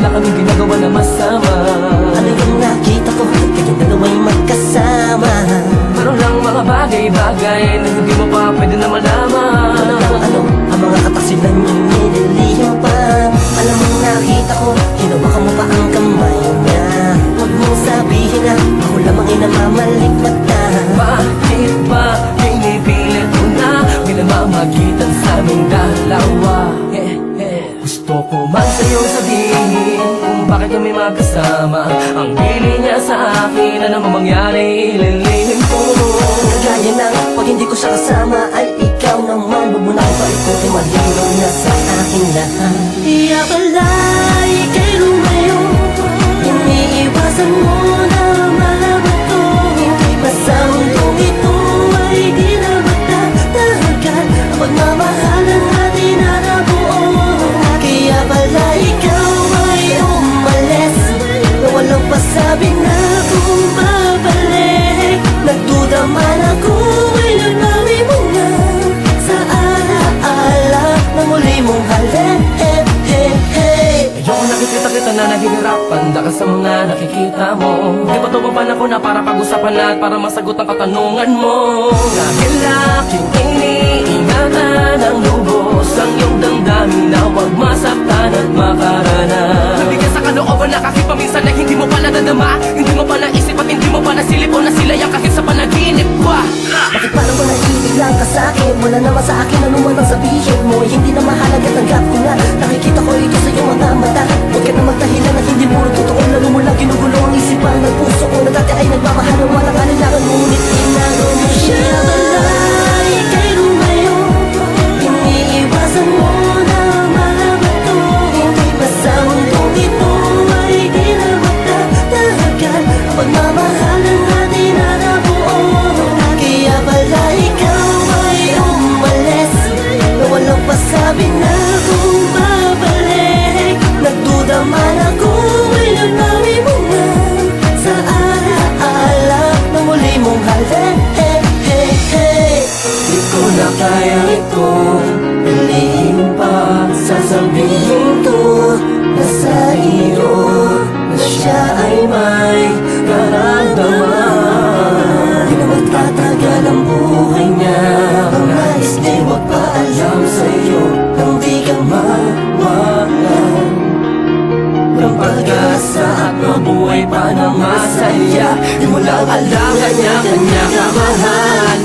kaming ginagawa na masama. Ano yung nakita ko, kayong dalawa'y magkasama? Meron lang mga bagay-bagay na hindi mo pa pwede na malaman. Ano, ang mga kataksilan yung nililihim pa. Alam mo nakita ko, hinawakan mo pa ang kamay niya. Huwag mong sabihin na ako lamang ay namamalik mata. Bakit ba pinipilit mo na may namamagitan sa aming dalawa? Gusto ko man sa'yo sabihin kung bakit kami magkasama. Ang pili niya sa akin, ano mang mangyari, ililihim ko. Kagaya ng pag hindi ko siya kasama ay ikaw naman. Huwag mo na akong paikutin, malinaw na sa akin lahat. Iya pala, ika'y lumayo. Iniiwasan mo na malabato. Hindi ba sa mundong ito ay di na matatagal ang pagmamahalan natin na nabuo. Kaya pala ikaw ay umalis na walang pasabi na kung babalik. Nagduda man ako ay nagbawi mo na sa alaala na muli mong halip. Ayoko nakikita kita na nahihirapan dahil sa mga nakikita mo. Di ba ito ba panahon na para pag-usapan at para masagot ang katanungan mo? Dahil aking iniingatan ang lubos ang iyong damdamin na huwag masaktan at makarana. Nabigyan sa kalooban na kahit paminsan na hindi mo pala nadama, hindi mo pala isip at hindi mo pala silip o nasilayan kahit sa panaginip pa. Bakit parang mo naiibig lang ka sa'kin? Wala naman sa akin ano man ang sabihin mo. Hindi na mahalaga, tanggap ko nga. Nakikita ko ito sa iyong mga mata. Huwag ka na magdahilan na hindi puro totoo. Lalo mo lang ginugulo ang isipan ng puso ko na dati ay nagmamahal ng walang kanilangan. Ngunit tinago mo siya. Balay, ika'y lumayo. Iniiwasan mo na malabato. Hindi ba sa mundong ito ay di na matatagal ang pagmamahalan natin na nabuo. Kaya pala ikaw ay umalis na walang pasabi na kung babalik. Nagduda man ako ay nagbawi mo na sa alaala na muli mong halip. Di ko na kaya ito ilihim pa. Sasabihin ko na sa iyo na siya ay may karamdaman. Di na magtatagal ang buhay niya. Ang nais di wag paalam sa'yo nang di ka mawalan ng pag-asa at mabuhay pa na masaya. Di mo lang alam kanya-kanya kamahal.